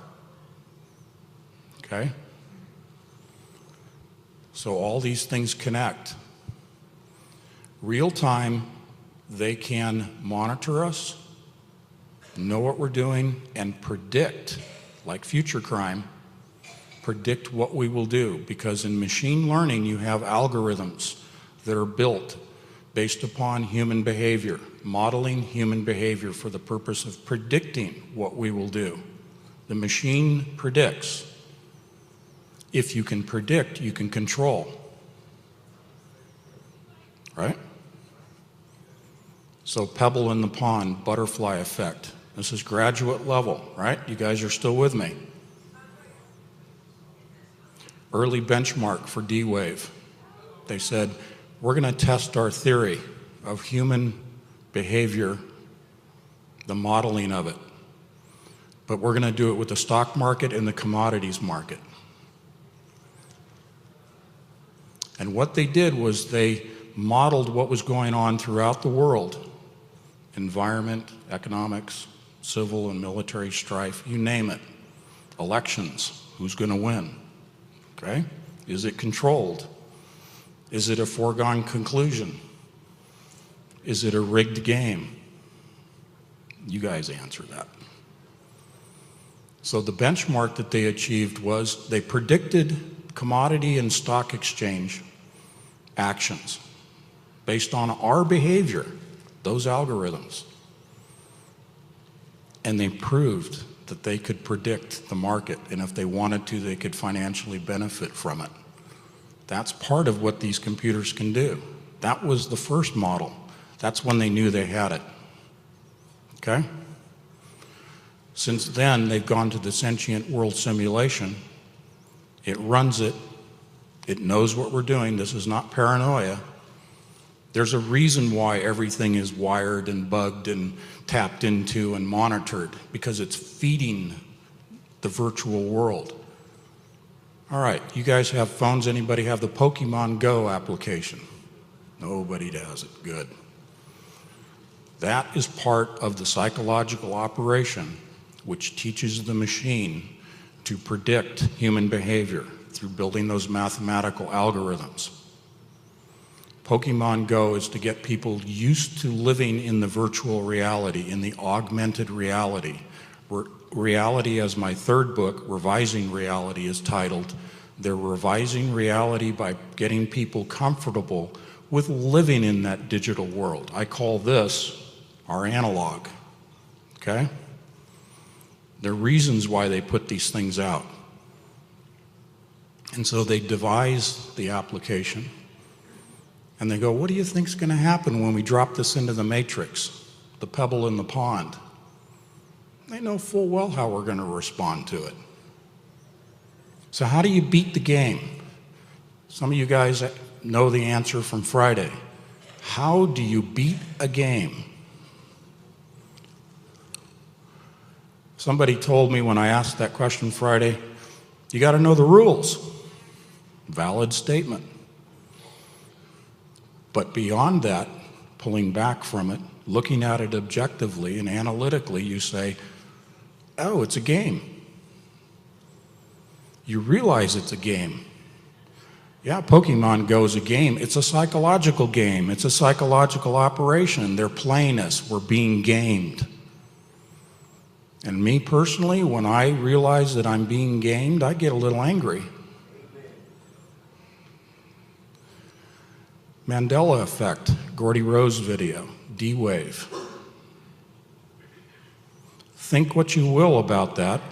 Okay? So all these things connect. Real time, they can monitor us, know what we're doing, and predict, like future crime, predict what we will do. Because in machine learning, you have algorithms that are built based upon human behavior, modeling human behavior for the purpose of predicting what we will do. The machine predicts. If you can predict, you can control. Right? So pebble in the pond, butterfly effect. This is graduate level, right? You guys are still with me. Early benchmark for D-Wave. They said, we're going to test our theory of human behavior, the modeling of it. But we're going to do it with the stock market and the commodities market. And what they did was they modeled what was going on throughout the world. Environment, economics, civil and military strife, you name it. Elections, who's going to win? Okay? Is it controlled? Is it a foregone conclusion? Is it a rigged game? You guys answer that. So the benchmark that they achieved was they predicted commodity and stock exchange actions based on our behavior, those algorithms. And they proved that they could predict the market, and if they wanted to, they could financially benefit from it. That's part of what these computers can do. That was the first model. That's when they knew they had it. Okay? Since then, they've gone to the sentient world simulation. It runs it. It knows what we're doing. This is not paranoia. There's a reason why everything is wired and bugged and tapped into and monitored, because it's feeding the virtual world. All right, you guys have phones. Anybody have the Pokemon Go application? Nobody does it. Good. That is part of the psychological operation which teaches the machine to predict human behavior through building those mathematical algorithms. Pokemon Go is to get people used to living in the virtual reality, in the augmented reality. Reality, as my third book, Revising Reality, is titled. They're revising reality by getting people comfortable with living in that digital world. I call this our analog, okay? There are reasons why they put these things out. And so they devise the application, and they go, what do you think's going to happen when we drop this into the matrix, the pebble in the pond? They know full well how we're going to respond to it. So how do you beat the game? Some of you guys know the answer from Friday. How do you beat a game? Somebody told me when I asked that question Friday, you got to know the rules. Valid statement. But beyond that, pulling back from it, looking at it objectively and analytically, you say, oh, it's a game. You realize it's a game. Yeah, Pokemon Go is a game. It's a psychological game. It's a psychological operation. They're playing us. We're being gamed. And me personally, when I realize that I'm being gamed, I get a little angry. Mandela effect, Geordie Rose video, D-Wave. Think what you will about that.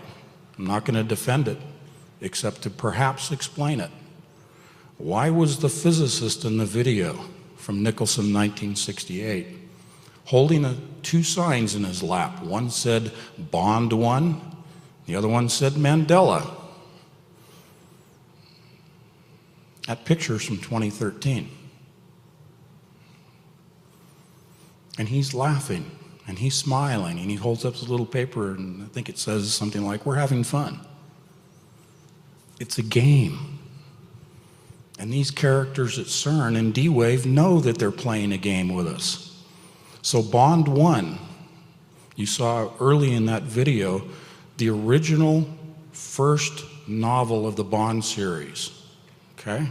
I'm not going to defend it, except to perhaps explain it. Why was the physicist in the video from Nicholson 1968 holding two signs in his lap? One said Bond 1, the other one said Mandela. That picture's from 2013. And he's laughing, and he's smiling, and he holds up his little paper, and I think it says something like, we're having fun. It's a game. And these characters at CERN and D-Wave know that they're playing a game with us. So Bond 1, you saw early in that video, the original first novel of the Bond series, okay?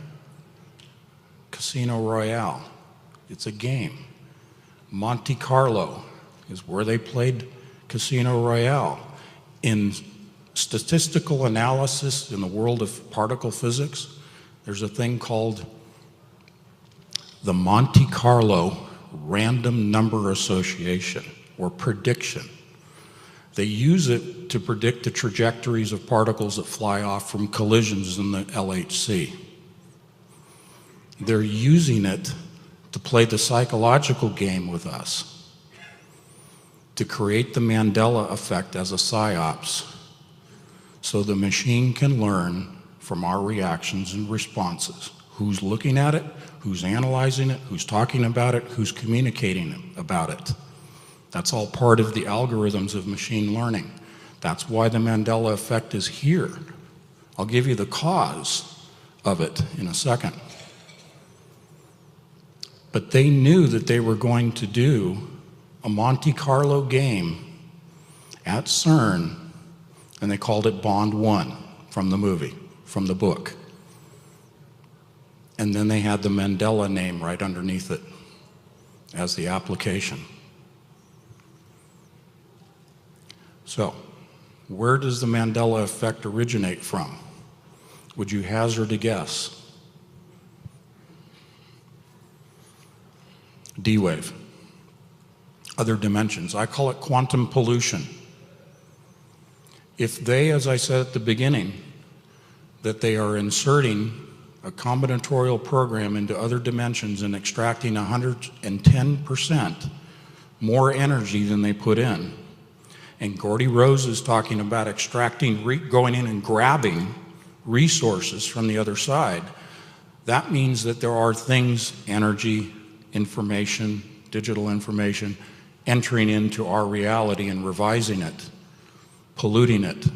Casino Royale. It's a game. Monte Carlo is where they played Casino Royale. In statistical analysis in the world of particle physics, there's a thing called the Monte Carlo random number association, or prediction. They use it to predict the trajectories of particles that fly off from collisions in the LHC. They're using it to play the psychological game with us. to create the Mandela effect as a psyops so the machine can learn from our reactions and responses. Who's looking at it, who's analyzing it, who's talking about it, who's communicating about it. That's all part of the algorithms of machine learning. That's why the Mandela effect is here. I'll give you the cause of it in a second. But they knew that they were going to do a Monte Carlo game at CERN, and they called it Bond 1 from the movie, from the book. And then they had the Mandela name right underneath it as the application. So, where does the Mandela effect originate from? Would you hazard a guess? D-wave. Other dimensions. I call it quantum pollution. If they, as I said at the beginning, that they are inserting a combinatorial program into other dimensions and extracting 110% more energy than they put in, and Geordie Rose is talking about extracting, going in and grabbing resources from the other side, that means that there are things, energy, information, digital information, entering into our reality and revising it, polluting it.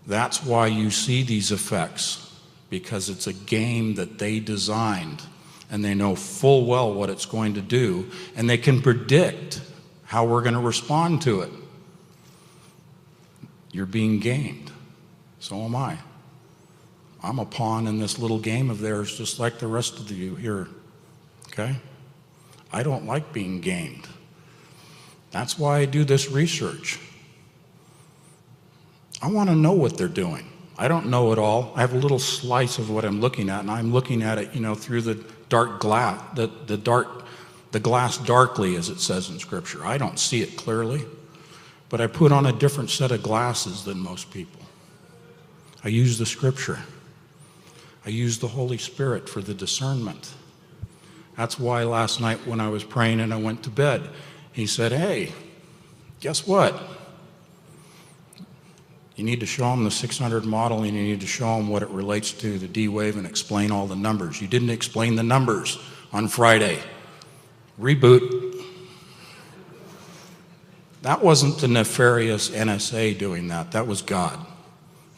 That's why you see these effects, because it's a game that they designed, and they know full well what it's going to do, and they can predict how we're going to respond to it. You're being gamed. So am I. I'm a pawn in this little game of theirs, just like the rest of you here. Okay? I don't like being gamed. That's why I do this research. I want to know what they're doing. I don't know it all. I have a little slice of what I'm looking at, and I'm looking at it, through the dark glass, the glass darkly, as it says in Scripture. I don't see it clearly, but I put on a different set of glasses than most people. I use the Scripture. I use the Holy Spirit for the discernment. That's why last night when I was praying and I went to bed, he said, hey, guess what? You need to show them the 600 model, and you need to show them what it relates to the D-wave and explain all the numbers. You didn't explain the numbers on Friday. Reboot. That wasn't the nefarious NSA doing that. That was God.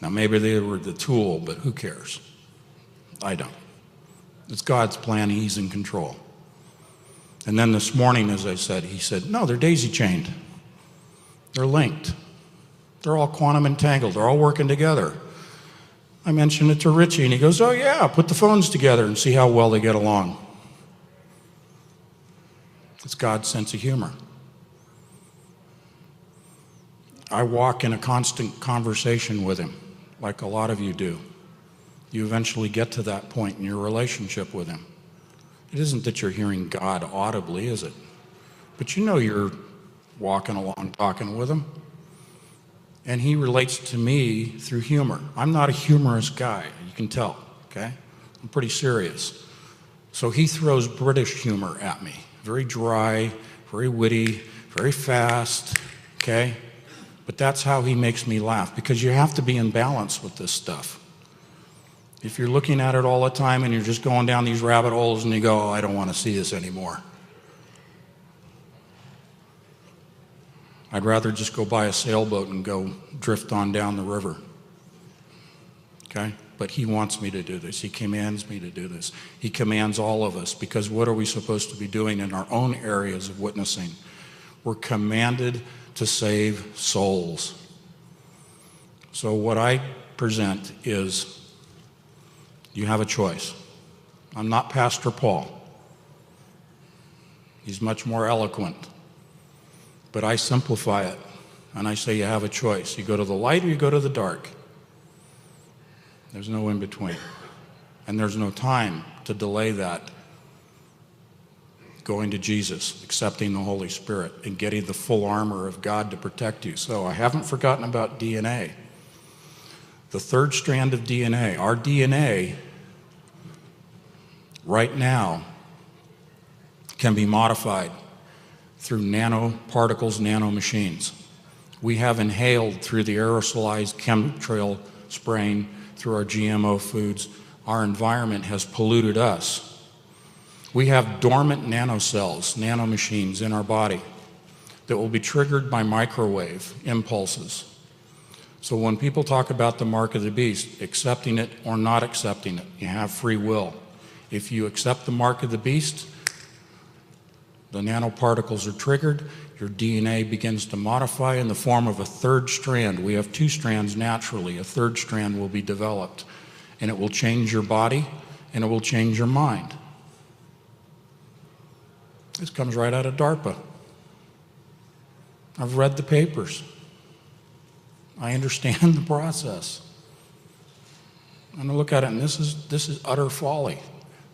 Now, maybe they were the tool, but who cares? I don't. It's God's plan. He's in control. And then this morning, as I said, he said, no, they're daisy-chained. They're linked. They're all quantum entangled. They're all working together. I mentioned it to Richie, and he goes, oh, yeah, put the phones together and see how well they get along. It's God's sense of humor. I walk in a constant conversation with him, like a lot of you do. You eventually get to that point in your relationship with him. It isn't that you're hearing God audibly, is it? But you're walking along, talking with him. And he relates to me through humor. I'm not a humorous guy, you can tell, okay? I'm pretty serious. So he throws British humor at me. Very dry, very witty, very fast, okay? But that's how he makes me laugh, because you have to be in balance with this stuff. If you're looking at it all the time and you're just going down these rabbit holes and you go, oh, I don't want to see this anymore. I'd rather just go buy a sailboat and go drift on down the river. Okay? But he wants me to do this. He commands me to do this. He commands all of us, because what are we supposed to be doing in our own areas of witnessing? We're commanded to save souls. So what I present is, you have a choice. I'm not Pastor Paul. He's much more eloquent. But I simplify it, and I say you have a choice. You go to the light or you go to the dark. There's no in between. And there's no time to delay that. Going to Jesus, accepting the Holy Spirit, and getting the full armor of God to protect you. So I haven't forgotten about DNA. The third strand of DNA, our DNA, right now, can be modified through nanoparticles, nanomachines. We have inhaled through the aerosolized chemtrail spraying through our GMO foods. Our environment has polluted us. We have dormant nanocells, nanomachines in our body that will be triggered by microwave impulses. So when people talk about the mark of the beast, accepting it or not accepting it, you have free will. If you accept the mark of the beast, the nanoparticles are triggered, your DNA begins to modify in the form of a third strand. We have 2 strands naturally. A third strand will be developed, and it will change your body, and it will change your mind. This comes right out of DARPA. I've read the papers. I understand the process. And I look at it, and this is utter folly.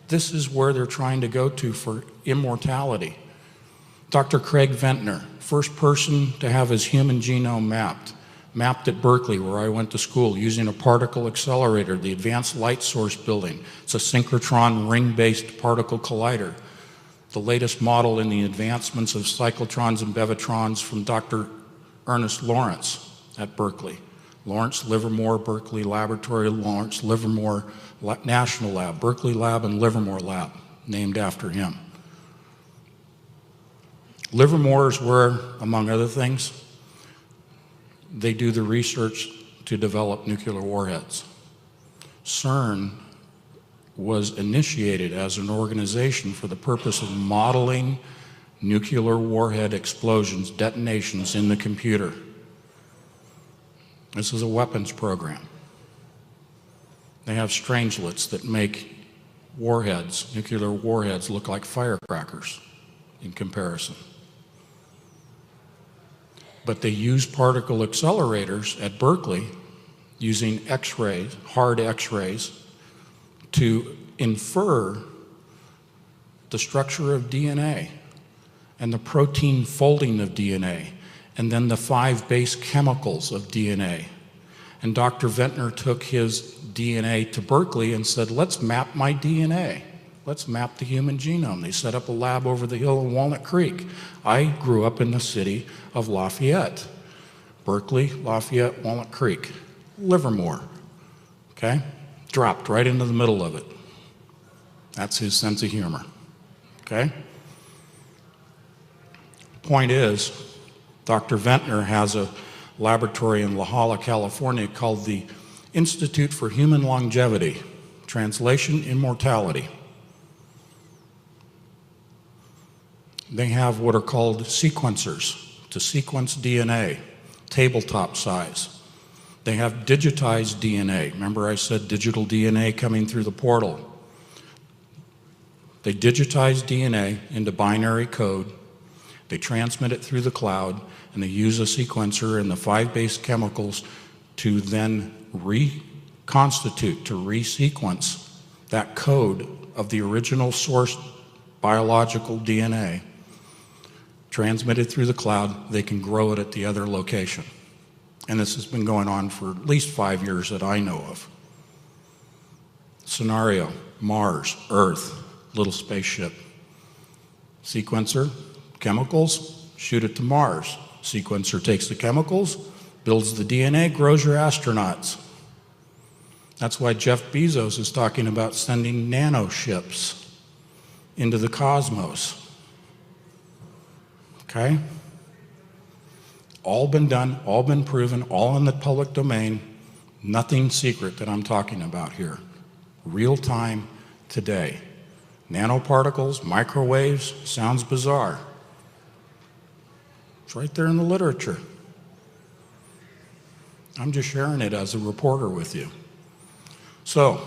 This is where they're trying to go to for immortality. Dr. Craig Ventnor, first person to have his human genome mapped at Berkeley, where I went to school, using a particle accelerator, the Advanced Light Source Building. It's a synchrotron ring-based particle collider. The latest model in the advancements of cyclotrons and bevitrons from Dr. Ernest Lawrence at Berkeley. Lawrence Livermore Berkeley Laboratory, Lawrence Livermore National Lab, Berkeley Lab and Livermore Lab, named after him. Livermore is where, among other things, they do the research to develop nuclear warheads. CERN was initiated as an organization for the purpose of modeling nuclear warhead explosions, detonations in the computer. This is a weapons program. They have strangelets that make warheads, nuclear warheads, look like firecrackers in comparison. But they use particle accelerators at Berkeley using X-rays, hard X-rays, to infer the structure of DNA and the protein folding of DNA, and then the 5 base chemicals of DNA. And Dr. Ventnor took his DNA to Berkeley and said, let's map my DNA. Let's map the human genome. They set up a lab over the hill in Walnut Creek. I grew up in the city of Lafayette. Berkeley, Lafayette, Walnut Creek, Livermore, okay? Dropped right into the middle of it. That's his sense of humor, okay? Point is, Dr. Ventnor has a laboratory in La Jolla, California called the Institute for Human Longevity, translation, immortality. They have what are called sequencers to sequence DNA, tabletop size. They have digitized DNA. Remember I said digital DNA coming through the portal. They digitize DNA into binary code. They transmit it through the cloud, and they use a sequencer and the 5 base chemicals to then reconstitute, to resequence that code of the original source biological DNA. Transmitted through the cloud, they can grow it at the other location. And this has been going on for at least 5 years that I know of. Scenario, Mars, Earth, little spaceship. Sequencer, chemicals, shoot it to Mars. Sequencer takes the chemicals, builds the DNA, grows your astronauts. That's why Jeff Bezos is talking about sending nanoships into the cosmos. Okay? All been done, all been proven, all in the public domain. Nothing secret that I'm talking about here. Real time, today. Nanoparticles, microwaves, sounds bizarre. It's right there in the literature. I'm just sharing it as a reporter with you. So,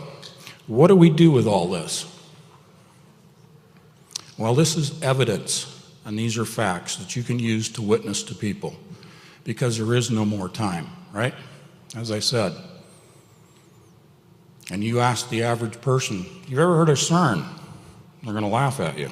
what do we do with all this? Well, this is evidence, and these are facts that you can use to witness to people, because there is no more time, right? As I said. And you ask the average person, you've ever heard of CERN? They're going to laugh at you.